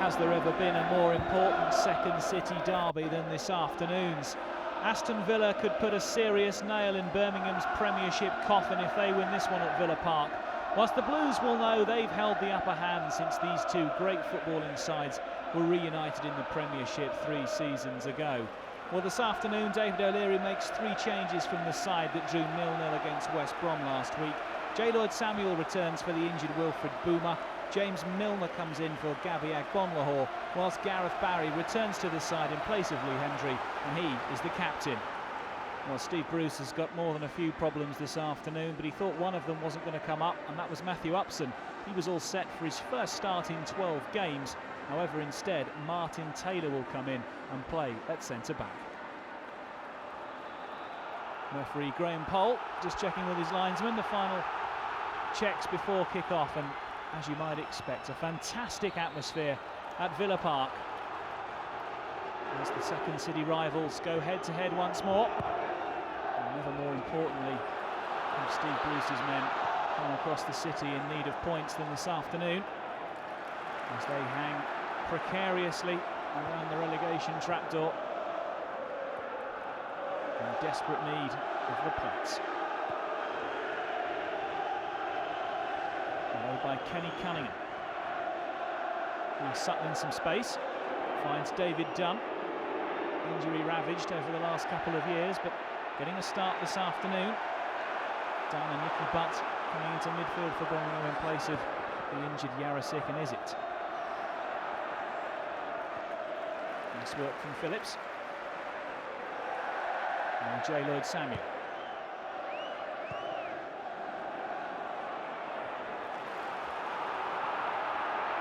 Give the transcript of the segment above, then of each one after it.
has there ever been a more important second city derby than this afternoon's? Aston Villa could put a serious nail in Birmingham's Premiership coffin if they win this one at Villa Park. Whilst the Blues will know they've held the upper hand since these two great footballing sides were reunited in the Premiership 3 seasons ago. Well, this afternoon, David O'Leary makes 3 changes from the side that drew 0-0 against West Brom last week. J. Lloyd Samuel returns for the injured Wilfred Boomer. James Milner comes in for Gabby Agbonlahor, whilst Gareth Barry returns to the side in place of Lee Hendry, and he is the captain. Well, Steve Bruce has got more than a few problems this afternoon, but he thought one of them wasn't going to come up, and that was Matthew Upson. He was all set for his first start in 12 games. However, instead, Martin Taylor will come in and play at centre-back. Referee Graham Poll just checking with his linesman the final checks before kick-off, and as you might expect, a fantastic atmosphere at Villa Park as the second city rivals go head-to-head once more. And never more importantly, have Steve Bruce's men come across the city in need of points than this afternoon, as they hang precariously around the relegation trapdoor in desperate need of the points. Away by Kenny Cunningham. Now Sutton in some space, finds David Dunn. Injury ravaged over the last couple of years, but getting a start this afternoon. Dunn and Nicky Butt coming into midfield for Birmingham in place of the injured Yarasik and Izzet. Nice work from Phillips. Now J. Lloyd Samuel.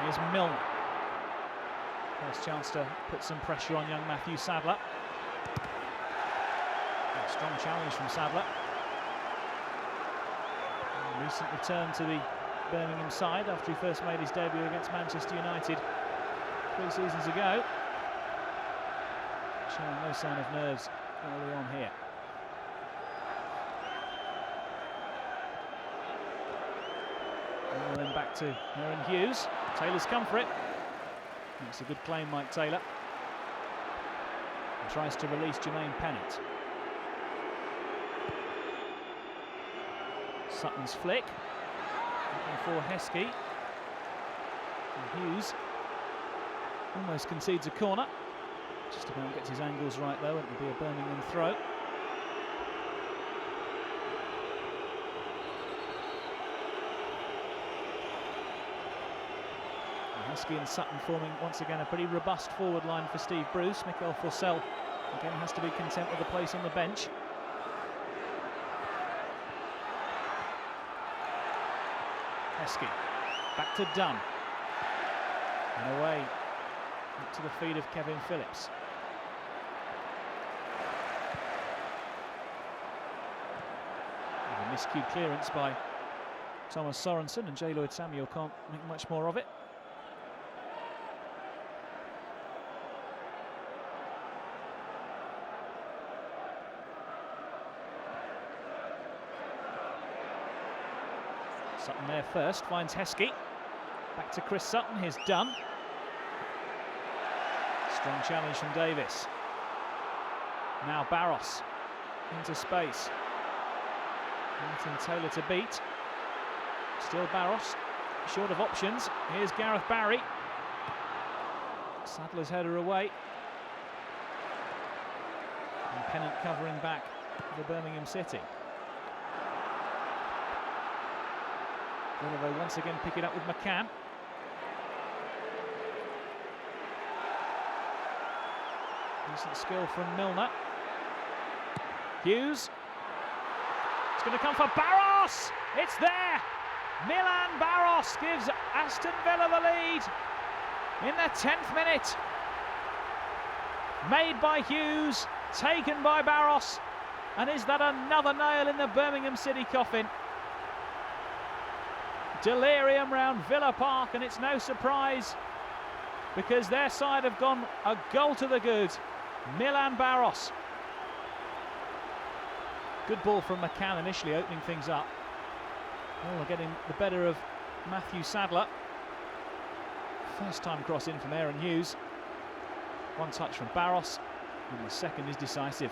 Here's Milner. First chance to put some pressure on young Matthew Sadler. A strong challenge from Sadler. A recent return to the Birmingham side after he first made his debut against Manchester United 3 seasons ago. Showing no sign of nerves early on here. And then back to Aaron Hughes. Taylor's come for it. Makes a good claim, Mike Taylor. And tries to release Jermaine Pennant. Sutton's flick. Looking for Heskey. And Hughes almost concedes a corner. Just about gets his angles right though, and it'll be a Birmingham throw. Heskey and Sutton forming once again a pretty robust forward line for Steve Bruce. Mikel Forsell again has to be content with the place on the bench. Heskey back to Dunn and away up to the feet of Kevin Phillips. And a miscued clearance by Thomas Sorensen, and J. Lloyd Samuel can't make much more of it. Sutton there first, finds Heskey. Back to Chris Sutton, here's Dunn. Strong challenge from Davis. Now Barros into space. Martin Taylor to beat. Still Barros, short of options. Here's Gareth Barry. Sadler's header away. And Pennant covering back for Birmingham City. Villa once again pick it up with McCann. Decent skill from Milner. Hughes. It's going to come for Barros. It's there. Milan Barros gives Aston Villa the lead in the 10th minute. Made by Hughes, taken by Barros. And is that another nail in the Birmingham City coffin? Delirium round Villa Park, and it's no surprise because their side have gone a goal to the good. Milan Barros. Good ball from McCann initially, opening things up. Oh, getting the better of Matthew Sadler. First time cross in from Aaron Hughes. One touch from Barros, and the second is decisive.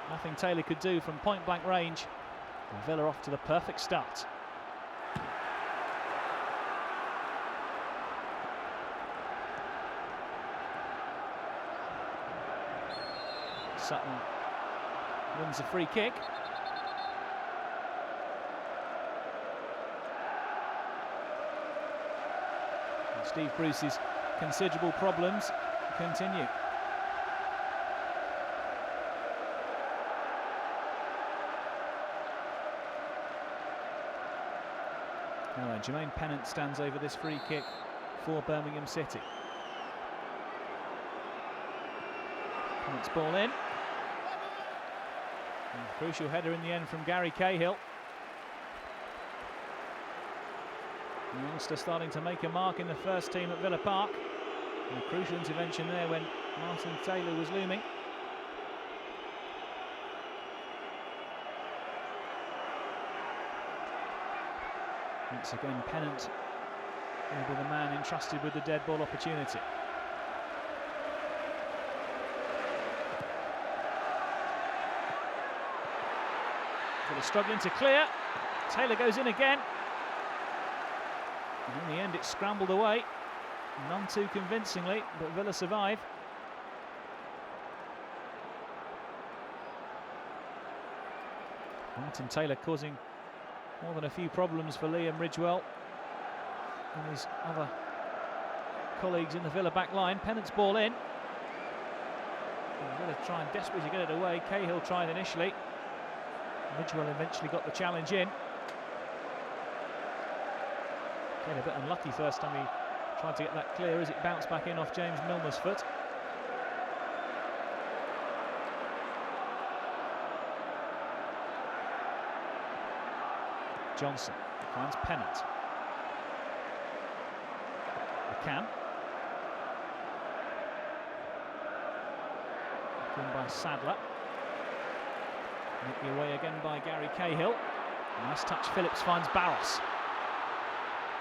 Nothing Taylor could do from point-blank range. And Villa off to the perfect start. Sutton wins a free kick. And Steve Bruce's considerable problems continue. Now Jermaine Pennant stands over this free kick for Birmingham City. Pennant's ball in. And a crucial header in the end from Gary Cahill. The youngster starting to make a mark in the first team at Villa Park. And a crucial intervention there when Martin Taylor was looming. Once again, Pennant will be the man entrusted with the dead ball opportunity. Villa struggling to clear. Taylor goes in again. And in the end, it's scrambled away. None too convincingly, but Villa survive. Martin Taylor causing more than a few problems for Liam Ridgewell and his other colleagues in the Villa back line. Pennant's ball in. And Villa trying desperately to get it away. Cahill tried initially. Ridgewell eventually got the challenge in. Again, a bit unlucky first time he tried to get that clear as it bounced back in off James Milner's foot. Johnson finds Pennant. McCann. In by Sadler. Nicked away again by Gary Cahill. Nice touch. Phillips finds Barros.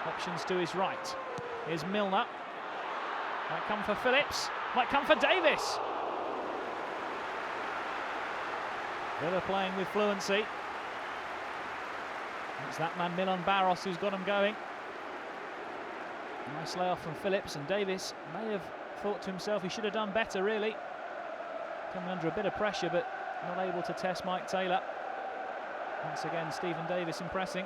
Options to his right. Here's Milner. Might come for Phillips. Might come for Davis. Villa playing with fluency. It's that man Milan Barros who's got him going. Nice layoff from Phillips, and Davis may have thought to himself he should have done better, really. Coming under a bit of pressure, but not able to test Mike Taylor. Once again, Stephen Davis impressing.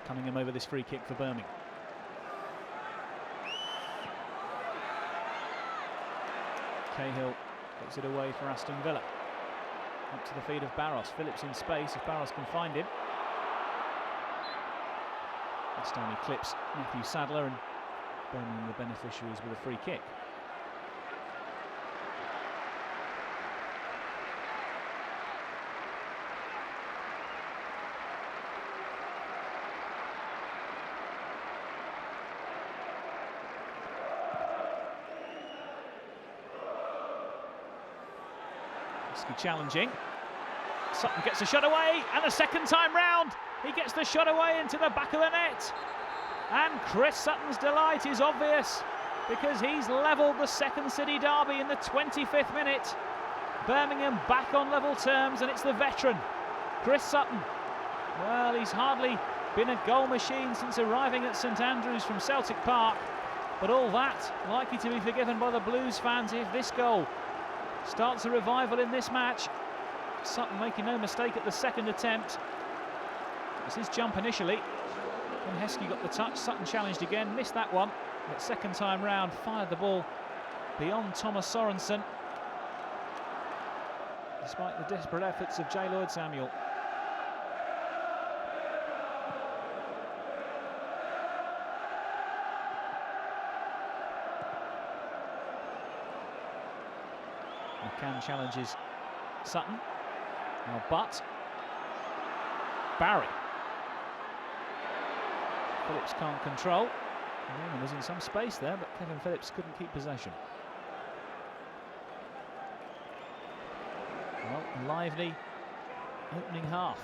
Cunningham over this free kick for Birmingham. Cahill gets it away for Aston Villa. Up to the feet of Barros. Phillips in space if Barros can find him. Aston clips Matthew Sadler, and Birmingham the beneficiaries with a free kick. Challenging. Sutton gets a shot away, and a second time round he gets the shot away into the back of the net, and Chris Sutton's delight is obvious because he's levelled the second City derby in the 25th minute. Birmingham back on level terms, and it's the veteran Chris Sutton. Well, he's hardly been a goal machine since arriving at St Andrews from Celtic Park, but all that likely to be forgiven by the Blues fans if this goal starts a revival in this match. Sutton making no mistake at the second attempt. It was his jump initially. When Heskey got the touch, Sutton challenged again, missed that one. But second time round, fired the ball beyond Thomas Sorensen, despite the desperate efforts of J. Lloyd Samuel. McCann challenges Sutton. Now Butt. Barry. Phillips can't control. Birmingham was in some space there, but Kevin Phillips couldn't keep possession. Well, lively opening half.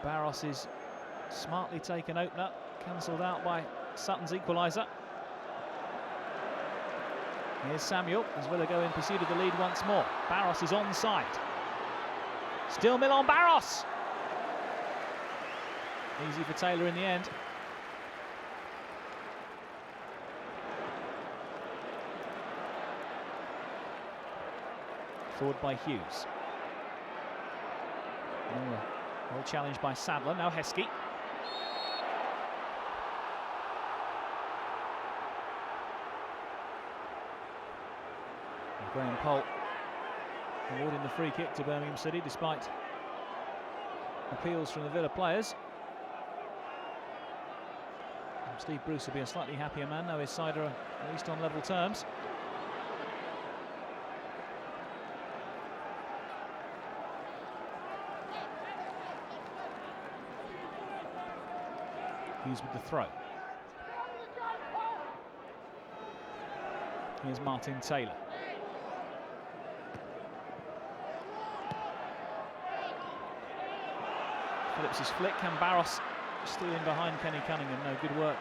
Barros is smartly taken opener, cancelled out by Sutton's equaliser. Here's Samuel as Villa go in pursuit of the lead once more. Barros is onside. Still Milan Barros. Easy for Taylor in the end. Forward by Hughes. Well challenged by Sadler. Now Heskey. Graham Poll awarding the free kick to Birmingham City despite appeals from the Villa players. Steve Bruce will be a slightly happier man now his side are at least on level terms. Hughes with the throw. Here's Martin Taylor. Phillips' flick, and Barros still in behind Kenny Cunningham. No, good work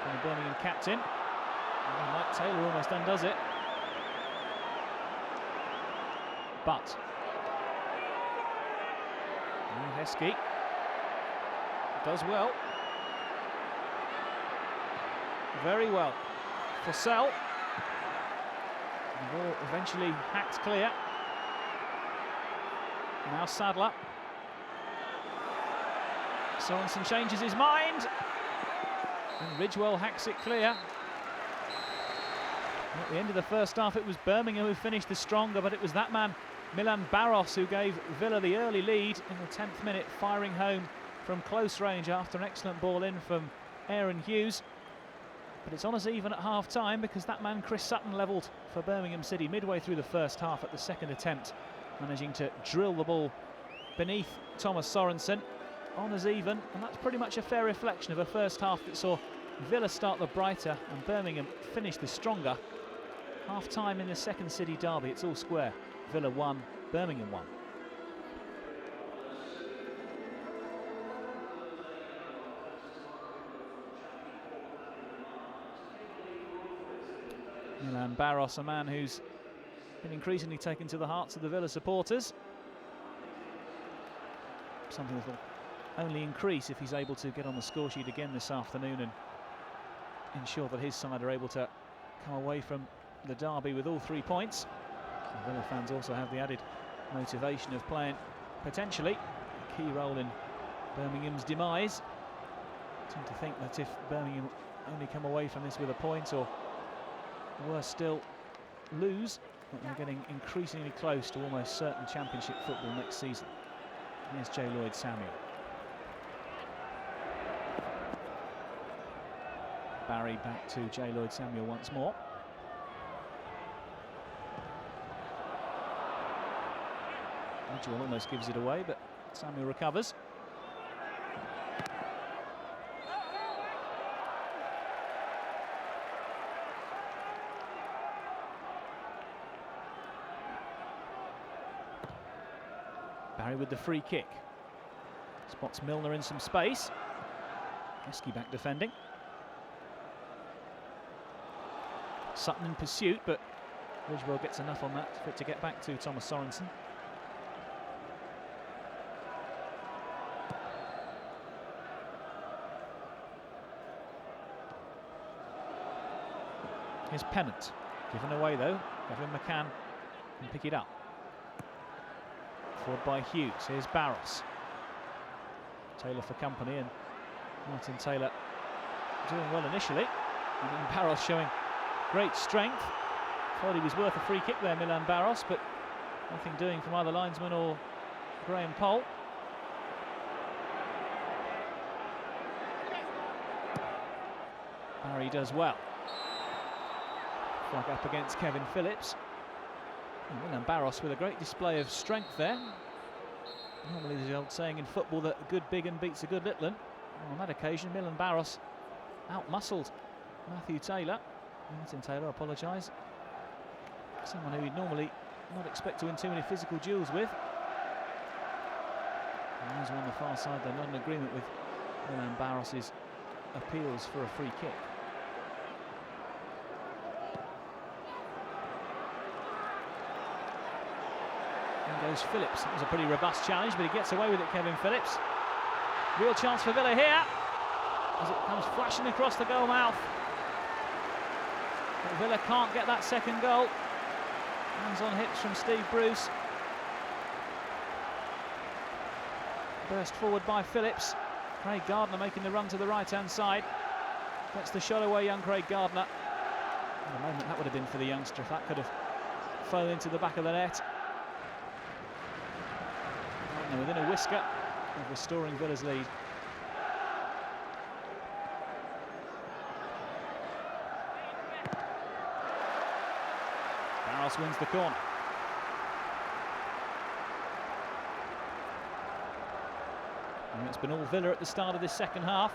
from the Birmingham captain. And Mike Taylor almost undoes it. But Heskey does well. Very well. Fossell. The ball eventually hacked clear. Now Sadler. Sorensen changes his mind. And Ridgewell hacks it clear. At the end of the first half, it was Birmingham who finished the stronger, but it was that man, Milan Barros, who gave Villa the early lead in the 10th minute, firing home from close range after an excellent ball in from Aaron Hughes. But it's on us even at half-time because that man, Chris Sutton, levelled for Birmingham City midway through the first half at the second attempt, managing to drill the ball beneath Thomas Sorensen. On as even, and that's pretty much a fair reflection of a first half that saw Villa start the brighter and Birmingham finish the stronger. Half-time in the second City derby, it's all square. Villa 1, Birmingham 1. Milan Barros, a man who's been increasingly taken to the hearts of the Villa supporters. Something that will only increase if he's able to get on the score sheet again this afternoon and ensure that his side are able to come away from the derby with all 3 points. The Villa fans also have the added motivation of playing potentially a key role in Birmingham's demise. I tend to think that if Birmingham only come away from this with a point, or worse still, lose, that they're getting increasingly close to almost certain championship football next season. Here's J. Lloyd Samuel. Barry back to J. Lloyd Samuel once more. Ridgewell almost gives it away, but Samuel recovers. Barry with the free kick. Spots Milner in some space. Heskey back defending. Sutton in pursuit, but Ridgewell gets enough on that for it to get back to Thomas Sorensen. Here's Pennant, given away though. Kevin McCann can pick it up. Forward by Hughes. Here's Barros. Taylor for company, and Martin Taylor doing well initially, and then Barros showing great strength. Thought he was worth a free kick there, Milan Barros, but nothing doing from either linesman or Graham Poll. Barry does well. Flag up against Kevin Phillips. And Milan Barros with a great display of strength there. Normally there's the old saying in football that a good big un beats a good little un. On that occasion, Milan Barros out-muscled Matthew Taylor. Martin Taylor, apologise. Someone who you'd normally not expect to win too many physical duels with. And those on the far side, they're not in agreement with Milan Barros' appeals for a free kick. In goes Phillips. It was a pretty robust challenge, but he gets away with it, Kevin Phillips. Real chance for Villa here, as it comes flashing across the goal mouth. But Villa can't get that second goal. Hands on hips from Steve Bruce. Burst forward by Phillips. Craig Gardner making the run to the right-hand side. Gets the shot away, young Craig Gardner. What a moment that would have been for the youngster if that could have flown into the back of the net. Gardner within a whisker of restoring Villa's lead. Barros wins the corner. And it's been all Villa at the start of this second half.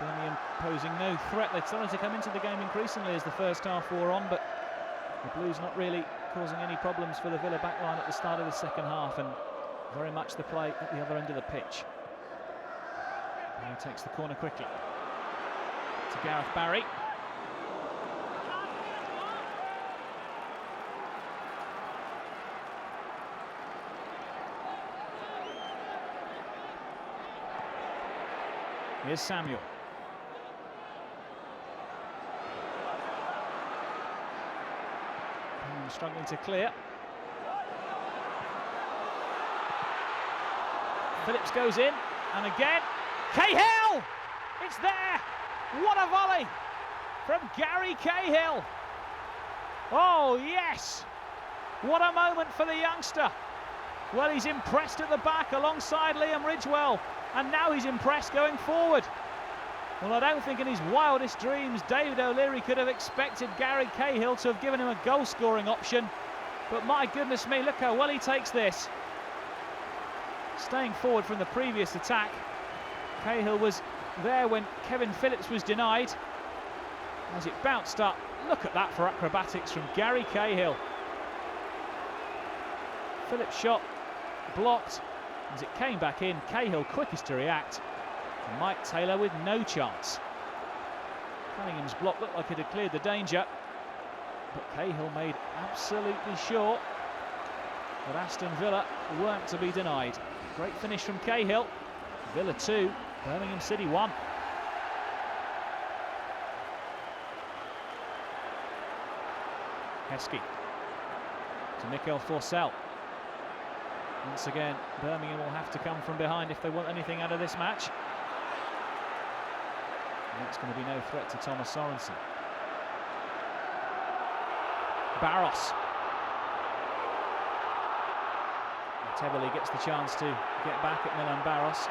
Birmingham posing no threat. They're starting to come into the game increasingly as the first half wore on, but the Blues not really causing any problems for the Villa backline at the start of the second half, and very much the play at the other end of the pitch. And he takes the corner quickly to Gareth Barry. Here's Samuel. Struggling to clear. Phillips goes in, and again, Cahill! It's there! What a volley from Gary Cahill! Oh yes! What a moment for the youngster. Well, he's impressed at the back alongside Liam Ridgewell, and now he's impressed going forward. Well, I don't think in his wildest dreams David O'Leary could have expected Gary Cahill to have given him a goal-scoring option. But my goodness me, look how well he takes this. Staying forward from the previous attack. Cahill was there when Kevin Phillips was denied. As it bounced up, look at that for acrobatics from Gary Cahill. Phillips' shot blocked. As it came back in, Cahill quickest to react. And Mike Taylor with no chance. Cunningham's block looked like it had cleared the danger, but Cahill made absolutely sure that Aston Villa weren't to be denied. Great finish from Cahill. Villa 2, Birmingham City 1. Heskey to Mikkel Forsell. Once again, Birmingham will have to come from behind if they want anything out of this match. And it's going to be no threat to Thomas Sorensen. Barros. Tebele gets the chance to get back at Milan Barros.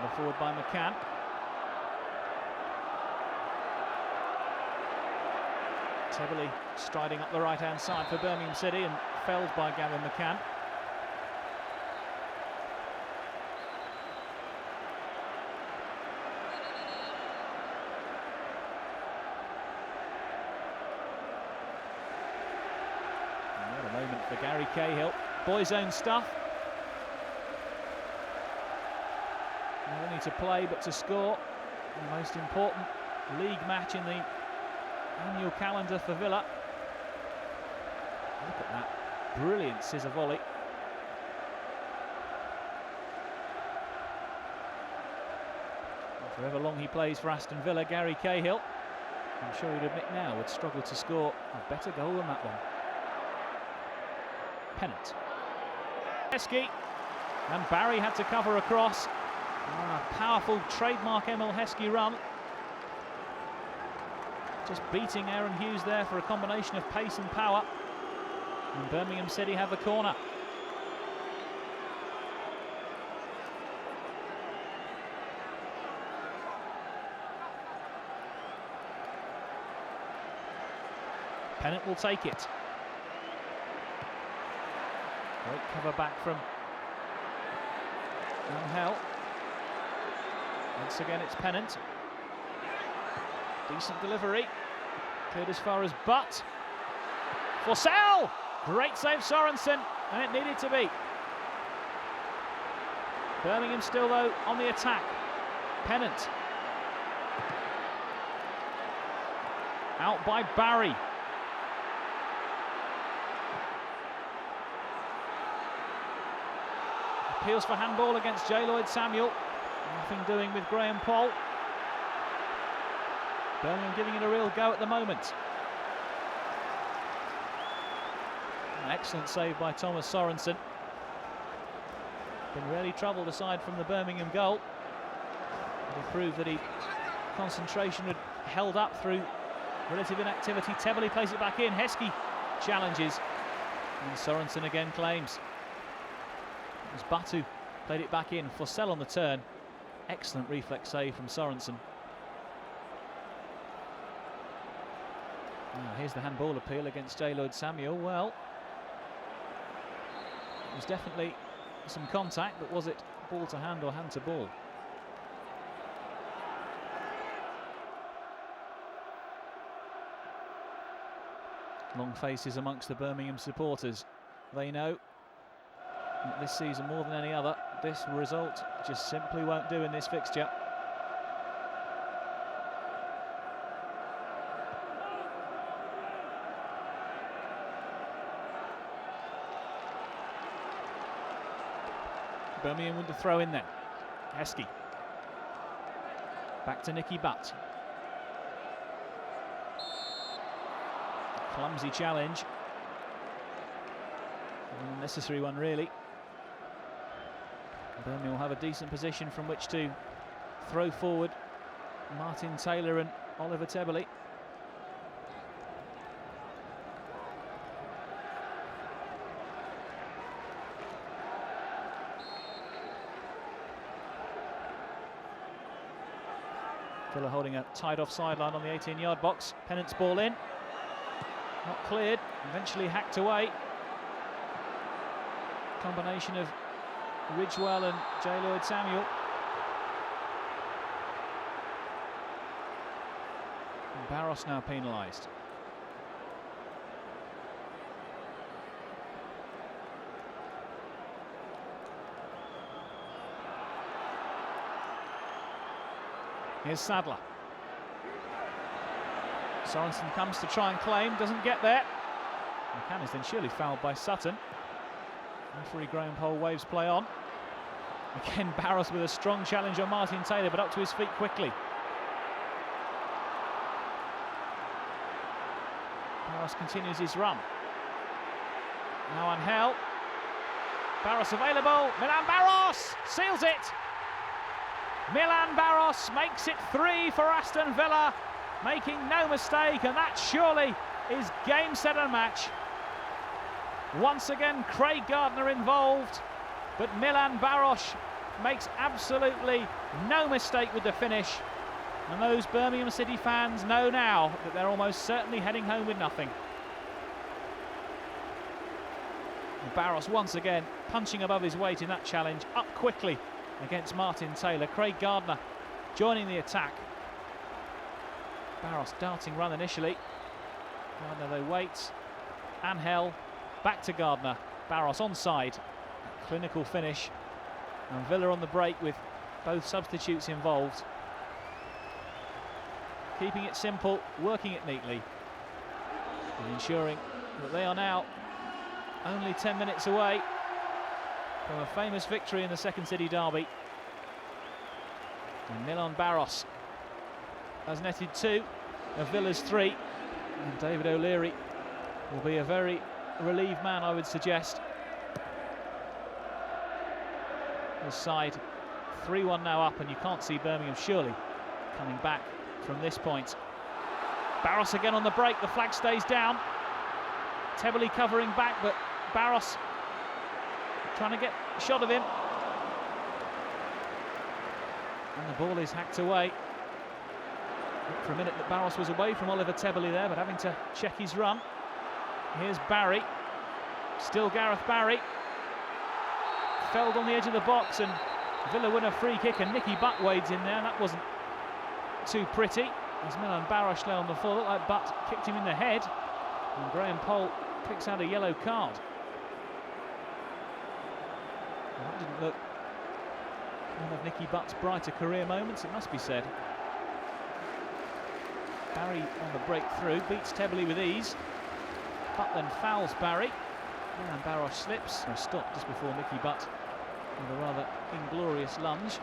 And forward by McCann. Tebele striding up the right-hand side for Birmingham City and felled by Gavin McCann. What a moment for Gary Cahill. Boys' own stuff. Not only to play but to score. The most important league match in the annual calendar for Villa. Look at that brilliant scissor volley. For however long he plays for Aston Villa, Gary Cahill, I'm sure he'd admit now, would struggle to score a better goal than that one. Pennant. Heskey, and Barry had to cover across. A powerful trademark Emil Heskey run. Just beating Aaron Hughes there for a combination of pace and power. And Birmingham City have the corner. Pennant will take it. Great cover back from Angel. Once again it's Pennant. Decent delivery. Cleared as far as Butt. Forsell! Great save Sorensen, and it needed to be. Birmingham still though on the attack. Pennant. Out by Barry. Appeals for handball against J. Lloyd Samuel. Nothing doing with Graham Poll. Birmingham giving it a real go at the moment. An excellent save by Thomas Sorensen. Been really troubled aside from the Birmingham goal. But he proved that concentration had held up through relative inactivity. Tebele plays it back in. Heskey challenges. And Sorensen again claims. It was Batu played it back in. Forsell on the turn. Excellent reflex save from Sorensen. Now here's the handball appeal against J. Lloyd Samuel. Well, it was definitely some contact, but was it ball to hand or hand to ball? Long faces amongst the Birmingham supporters. They know that this season more than any other, this result just simply won't do in this fixture. Birmingham with the throw in there. Heskey. Back to Nicky Butt. Clumsy challenge. An unnecessary one, really. Birmingham will have a decent position from which to throw forward Martin Taylor and Oliver Tebele. Villa holding a tied off sideline on the 18-yard box. Pennant's ball in. Not cleared. Eventually hacked away. Combination of Ridgewell and J. Lloyd Samuel. And Barros now penalised. Here's Sadler. Sorensen comes to try and claim, doesn't get there. McCann is then surely fouled by Sutton. Referee Graham Poll waves play on. Again, Barros with a strong challenge on Martin Taylor, but up to his feet quickly. Barros continues his run. Now Angel. Barros available. Milan Barros seals it. Milan Barros makes it 3 for Aston Villa, making no mistake, and that surely is game, set and match. Once again, Craig Gardner involved, but Milan Barros makes absolutely no mistake with the finish. And those Birmingham City fans know now that they're almost certainly heading home with nothing. And Barros once again punching above his weight in that challenge, up quickly against Martin Taylor. Craig Gardner joining the attack. Barros darting run initially. Gardner though waits. Angel back to Gardner. Barros onside. Clinical finish. And Villa on the break with both substitutes involved. Keeping it simple, working it neatly, and ensuring that they are now only 10 minutes away from a famous victory in the Second City derby. And Milan Barros has netted 2 of Villa's 3, and David O'Leary will be a very relieved man, I would suggest. His side 3-1 now up, and you can't see Birmingham surely coming back from this point. Barros again on the break, the flag stays down. Tebele covering back, but Barros trying to get a shot of him. And the ball is hacked away. Looked for a minute that Barros was away from Oliver Tebele there, but having to check his run. Here's Barry. Still Gareth Barry. felled on the edge of the box, and Villa win a free kick, and Nicky Butt wades in there, and that wasn't too pretty. As Milan Baros lay on the floor, looked like Butt kicked him in the head, and Graham Poll picks out a yellow card. Well, that didn't look one of Nicky Butt's brighter career moments, it must be said. Barry on the breakthrough, beats Tebley with ease. Butt then fouls Barry. Milan Baros slips, stopped just before Nicky Butt with a rather inglorious lunge.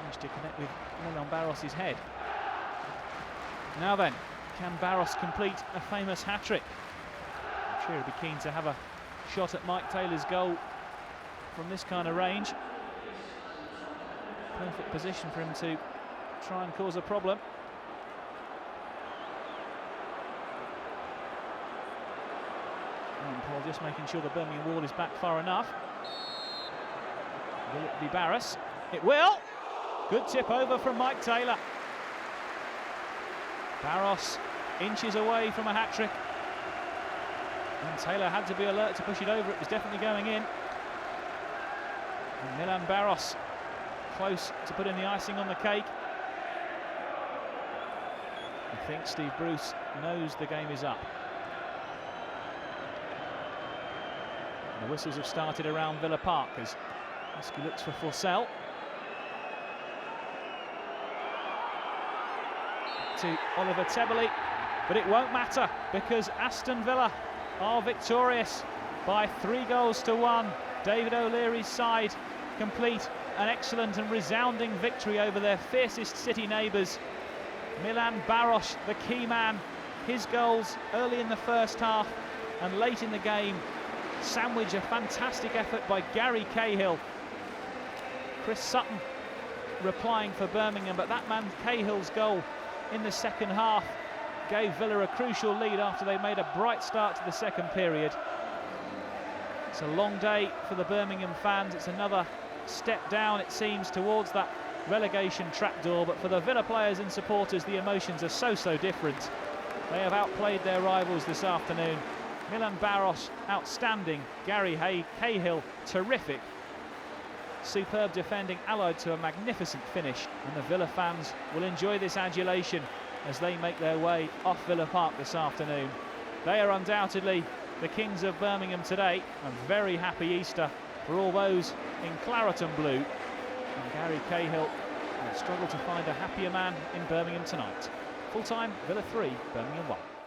Managed to connect with Milan Baros' head. Now then, can Baros complete a famous hat-trick? I'm sure he'd be keen to have a shot at Mike Taylor's goal from this kind of range. Perfect position for him to try and cause a problem. And Paul just making sure the Birmingham wall is back far enough. Will it be Baros? It will! Good tip over from Mike Taylor. Baros inches away from a hat-trick. And Taylor had to be alert to push it over. It was definitely going in. And Milan Baros close to putting the icing on the cake. I think Steve Bruce knows the game is up. And the whistles have started around Villa Park as Husky looks for Forsell. To Oliver Tebley, but it won't matter because Aston Villa are victorious by 3-1. David O'Leary's side complete an excellent and resounding victory over their fiercest city neighbours. Milan Baros, the key man, his goals early in the first half and late in the game sandwich a fantastic effort by Gary Cahill. Chris Sutton replying for Birmingham, but that man Cahill's goal in the second half gave Villa a crucial lead after they made a bright start to the second period. It's a long day for the Birmingham fans. It's another step down, it seems, towards that relegation trapdoor, but for the Villa players and supporters the emotions are so different. They have outplayed their rivals this afternoon. Milan Baros outstanding, Gary Cahill terrific. Superb defending allied to a magnificent finish, and the Villa fans will enjoy this adulation as they make their way off Villa Park this afternoon. They are undoubtedly the kings of Birmingham today, and very happy Easter for all those in claret and blue. And Gary Cahill will struggle to find a happier man in Birmingham tonight. Full time, Villa 3, Birmingham 1.